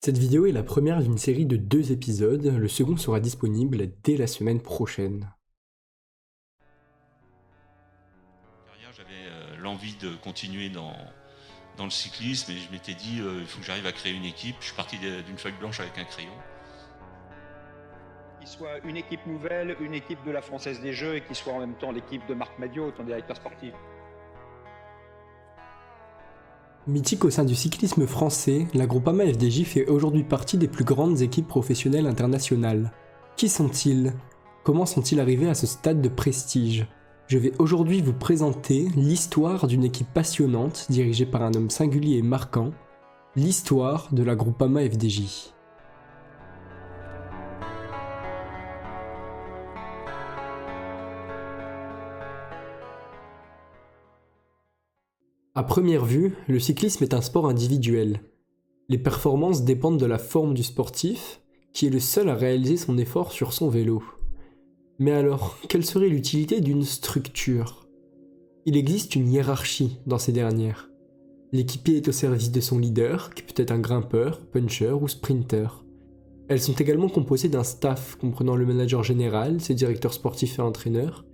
Cette vidéo est la première d'une série de 2 épisodes, le second sera disponible dès la semaine prochaine. J'avais l'envie de continuer dans le cyclisme et je m'étais dit il faut que j'arrive à créer une équipe. Je suis parti d'une feuille blanche avec un crayon. Qu'il soit une équipe nouvelle, une équipe de la Française des Jeux et qu'il soit en même temps l'équipe de Marc Madiot, ton directeur sportif. Mythique au sein du cyclisme français, la Groupama FDJ fait aujourd'hui partie des plus grandes équipes professionnelles internationales. Qui sont-ils? Comment sont-ils arrivés à ce stade de prestige? Je vais aujourd'hui vous présenter l'histoire d'une équipe passionnante dirigée par un homme singulier et marquant, l'histoire de la Groupama FDJ. À première vue, le cyclisme est un sport individuel. Les performances dépendent de la forme du sportif, qui est le seul à réaliser son effort sur son vélo. Mais alors, quelle serait l'utilité d'une structure? Il existe une hiérarchie dans ces dernières. L'équipier est au service de son leader, qui peut être un grimpeur, puncher ou sprinter. Elles sont également composées d'un staff comprenant le manager général, ses directeurs sportifs et entraîneurs,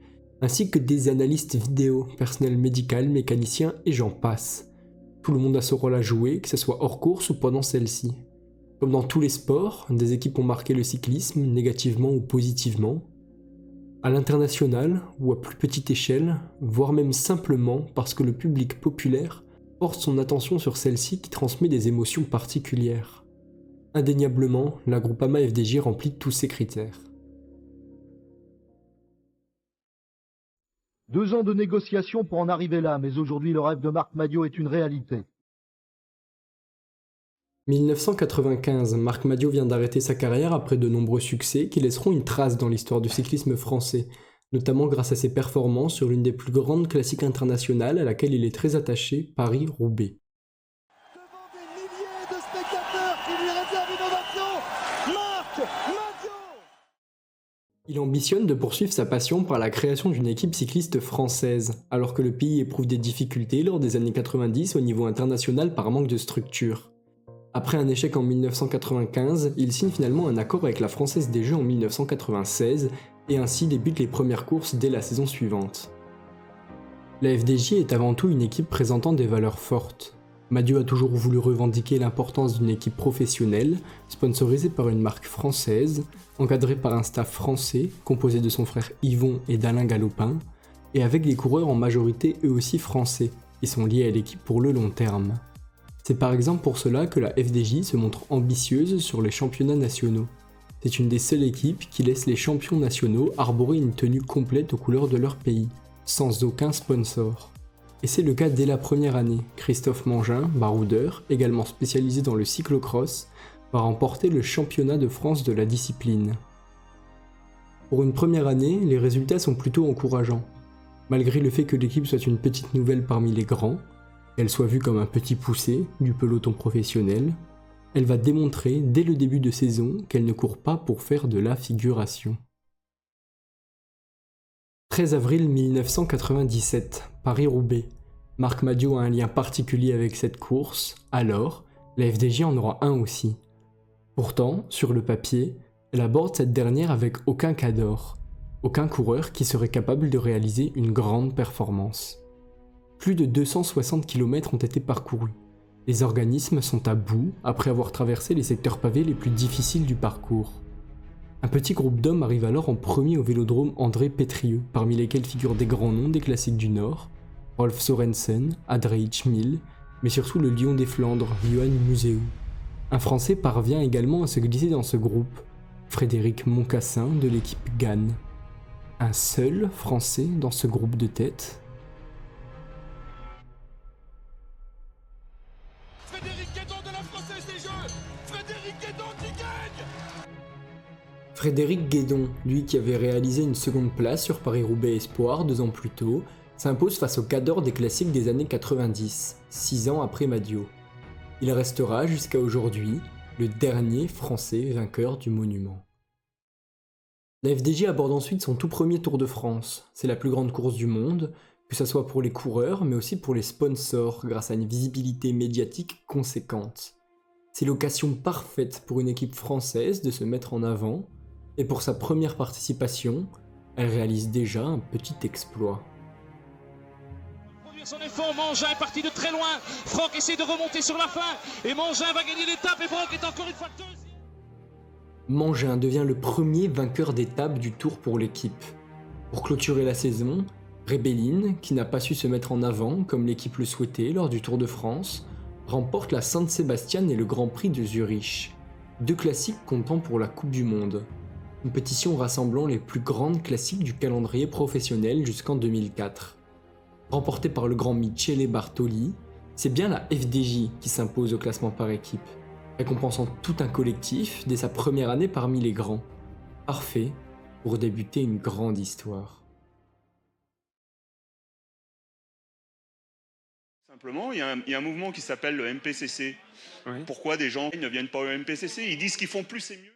ainsi que des analystes vidéo, personnel médical, mécaniciens et j'en passe. Tout le monde a son rôle à jouer, que ce soit hors course ou pendant celle-ci. Comme dans tous les sports, des équipes ont marqué le cyclisme, négativement ou positivement. À l'international, ou à plus petite échelle, voire même simplement parce que le public populaire porte son attention sur celle-ci qui transmet des émotions particulières. Indéniablement, la Groupama FDJ remplit tous ces critères. 2 ans de négociations pour en arriver là, mais aujourd'hui le rêve de Marc Madiot est une réalité. 1995, Marc Madiot vient d'arrêter sa carrière après de nombreux succès qui laisseront une trace dans l'histoire du cyclisme français, notamment grâce à ses performances sur l'une des plus grandes classiques internationales à laquelle il est très attaché, Paris-Roubaix. Devant des milliers de spectateurs qui lui réservent une ovation, Marc Madiot! Il ambitionne de poursuivre sa passion par la création d'une équipe cycliste française, alors que le pays éprouve des difficultés lors des années 90 au niveau international par manque de structure. Après un échec en 1995, il signe finalement un accord avec la Française des Jeux en 1996 et ainsi débute les premières courses dès la saison suivante. La FDJ est avant tout une équipe présentant des valeurs fortes. Madiot a toujours voulu revendiquer l'importance d'une équipe professionnelle, sponsorisée par une marque française, encadrée par un staff français, composé de son frère Yvon et d'Alain Galopin, et avec des coureurs en majorité eux aussi français, qui sont liés à l'équipe pour le long terme. C'est par exemple pour cela que la FDJ se montre ambitieuse sur les championnats nationaux. C'est une des seules équipes qui laisse les champions nationaux arborer une tenue complète aux couleurs de leur pays, sans aucun sponsor. Et c'est le cas dès la première année. Christophe Mangin, baroudeur, également spécialisé dans le cyclocross, va remporter le championnat de France de la discipline. Pour une première année, les résultats sont plutôt encourageants. Malgré le fait que l'équipe soit une petite nouvelle parmi les grands, qu'elle soit vue comme un petit poussé du peloton professionnel, elle va démontrer dès le début de saison qu'elle ne court pas pour faire de la figuration. 13 avril 1997, Paris-Roubaix. Marc Madiot a un lien particulier avec cette course, alors la FDJ en aura un aussi. Pourtant, sur le papier, elle aborde cette dernière avec aucun cador, aucun coureur qui serait capable de réaliser une grande performance. Plus de 260 km ont été parcourus. Les organismes sont à bout après avoir traversé les secteurs pavés les plus difficiles du parcours. Un petit groupe d'hommes arrive alors en premier au vélodrome André Pétrieux, parmi lesquels figurent des grands noms des classiques du Nord, Rolf Sorensen, Adriatic Mille, mais surtout le lion des Flandres, Johan Museeuw. Un Français parvient également à se glisser dans ce groupe, Frédéric Moncassin de l'équipe Gann. Un seul Français dans ce groupe de tête. Frédéric Guédon de la Française des Jeux! Frédéric Guédon qui gagne! Frédéric Guédon, lui qui avait réalisé une seconde place sur Paris-Roubaix Espoir 2 ans plus tôt, s'impose face au cador des classiques des années 90, 6 ans après Madiot. Il restera jusqu'à aujourd'hui le dernier Français vainqueur du monument. La FDJ aborde ensuite son tout premier Tour de France. C'est la plus grande course du monde, que ce soit pour les coureurs mais aussi pour les sponsors grâce à une visibilité médiatique conséquente. C'est l'occasion parfaite pour une équipe française de se mettre en avant, et pour sa première participation, elle réalise déjà un petit exploit. Son effort, Mangin est parti de très loin, Franck essaie de remonter sur la fin, et Mangin va gagner l'étape, et Franck est encore une fois deuxième. Mangin devient le premier vainqueur d'étape du Tour pour l'équipe. Pour clôturer la saison, Rebellin, qui n'a pas su se mettre en avant comme l'équipe le souhaitait lors du Tour de France, remporte la Saint-Sébastien et le Grand Prix de Zurich, deux classiques comptant pour la Coupe du Monde, compétition rassemblant les plus grandes classiques du calendrier professionnel jusqu'en 2004. Remportée par le grand Michele Bartoli, c'est bien la FDJ qui s'impose au classement par équipe, récompensant tout un collectif dès sa première année parmi les grands. Parfait pour débuter une grande histoire. Simplement, il y a un mouvement qui s'appelle le MPCC. Oui. Pourquoi des gens ne viennent pas au MPCC? Ils disent qu'ils font plus, c'est mieux.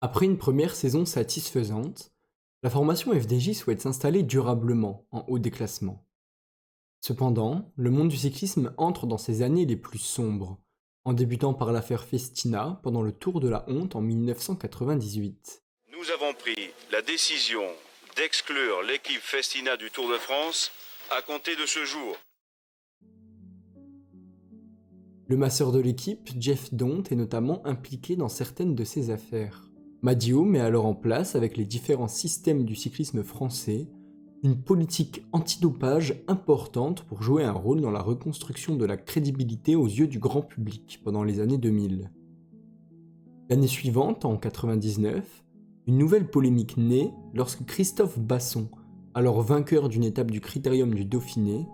Après une première saison satisfaisante, la formation FDJ souhaite s'installer durablement en haut des classements. Cependant, le monde du cyclisme entre dans ses années les plus sombres, en débutant par l'affaire Festina pendant le Tour de la Honte en 1998. Nous avons pris la décision d'exclure l'équipe Festina du Tour de France à compter de ce jour. Le masseur de l'équipe, Jeff Dont, est notamment impliqué dans certaines de ces affaires. Madio met alors en place, avec les différents systèmes du cyclisme français, une politique antidopage importante pour jouer un rôle dans la reconstruction de la crédibilité aux yeux du grand public pendant les années 2000. L'année suivante, en 1999, une nouvelle polémique naît lorsque Christophe Basson, alors vainqueur d'une étape du Critérium du Dauphiné,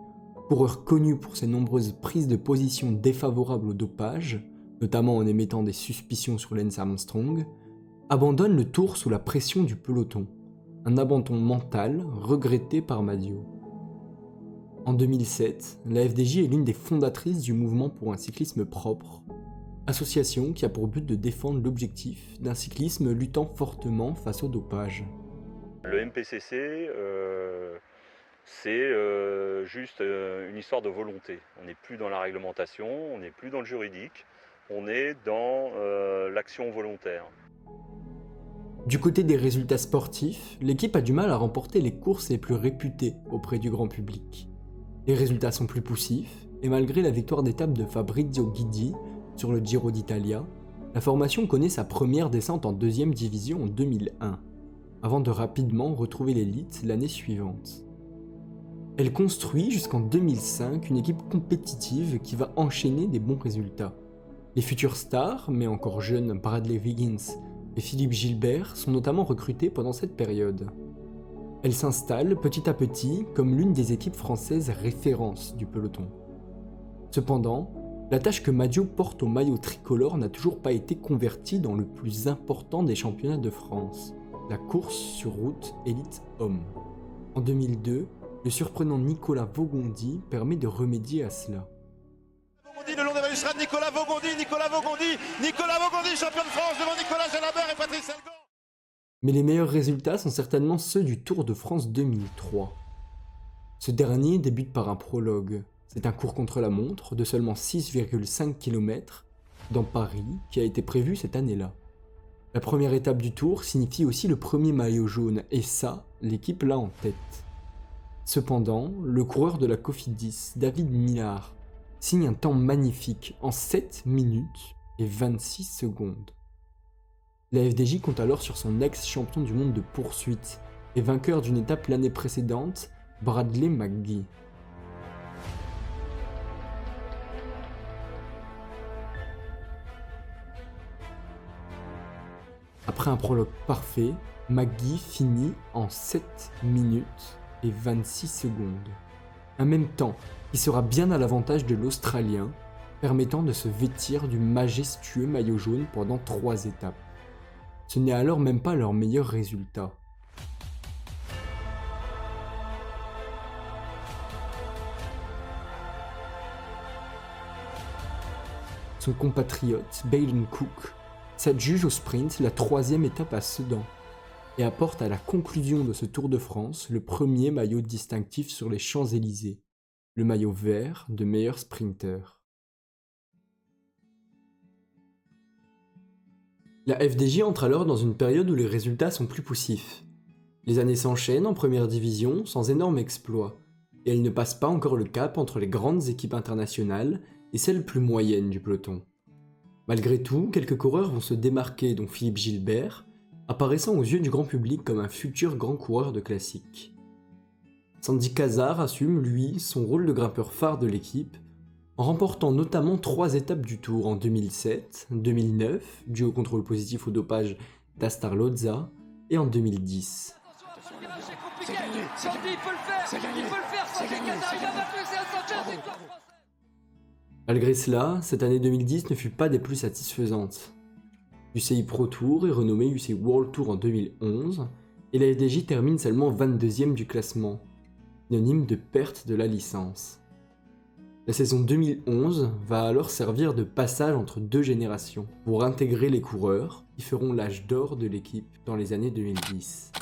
coureur connu pour ses nombreuses prises de position défavorables au dopage, notamment en émettant des suspicions sur Lance Armstrong, abandonne le Tour sous la pression du peloton, un abandon mental regretté par Madio. En 2007, la FDJ est l'une des fondatrices du mouvement pour un cyclisme propre, association qui a pour but de défendre l'objectif d'un cyclisme luttant fortement face au dopage. Le MPCC, c'est juste une histoire de volonté. On n'est plus dans la réglementation, on n'est plus dans le juridique, on est dans l'action volontaire. Du côté des résultats sportifs, l'équipe a du mal à remporter les courses les plus réputées auprès du grand public. Les résultats sont plus poussifs, et malgré la victoire d'étape de Fabrizio Guidi sur le Giro d'Italia, la formation connaît sa première descente en 2e division en 2001, avant de rapidement retrouver l'élite l'année suivante. Elle construit jusqu'en 2005 une équipe compétitive qui va enchaîner des bons résultats. Les futures stars, mais encore jeunes Bradley Wiggins et Philippe Gilbert sont notamment recrutés pendant cette période. Elle s'installe petit à petit comme l'une des équipes françaises références du peloton. Cependant, la tâche que Madio porte au maillot tricolore n'a toujours pas été convertie dans le plus important des championnats de France, la course sur route élite homme. En 2002, le surprenant Nicolas Vaugondi permet de remédier à cela. Le long des balustrades, Nicolas Vaugondi, champion de France devant Nicolas Jalabert et Patrice Elgon. Mais les meilleurs résultats sont certainement ceux du Tour de France 2003. Ce dernier débute par un prologue. C'est un court contre la montre de seulement 6,5 km dans Paris qui a été prévu cette année-là. La première étape du Tour signifie aussi le premier maillot jaune et ça, l'équipe l'a en tête. Cependant, le coureur de la Cofidis, David Millar, signe un temps magnifique en 7 minutes et 26 secondes. La FDJ compte alors sur son ex-champion du monde de poursuite et vainqueur d'une étape l'année précédente, Bradley McGee. Après un prologue parfait, McGee finit en 7 minutes et 26 secondes. Un même temps qui sera bien à l'avantage de l'Australien, permettant de se vêtir du majestueux maillot jaune pendant 3 étapes. Ce n'est alors même pas leur meilleur résultat. Son compatriote, Baden Cook, s'adjuge au sprint la 3e étape à Sedan et apporte à la conclusion de ce Tour de France le premier maillot distinctif sur les Champs-Élysées, le maillot vert de meilleur sprinter. La FDJ entre alors dans une période où les résultats sont plus poussifs. Les années s'enchaînent en première division sans énorme exploit, et elle ne passe pas encore le cap entre les grandes équipes internationales et celles plus moyennes du peloton. Malgré tout, quelques coureurs vont se démarquer, dont Philippe Gilbert, apparaissant aux yeux du grand public comme un futur grand coureur de classique. Sandy Cazard assume, lui, son rôle de grimpeur phare de l'équipe, en remportant notamment 3 étapes du Tour en 2007, 2009, dû au contrôle positif au dopage d'Astar Loza, et en 2010. Malgré cela, cette année 2010 ne fut pas des plus satisfaisantes. UCI Pro Tour est renommé UCI World Tour en 2011, et la FDJ termine seulement 22e du classement, synonyme de perte de la licence. La saison 2011 va alors servir de passage entre 2 générations, pour intégrer les coureurs qui feront l'âge d'or de l'équipe dans les années 2010.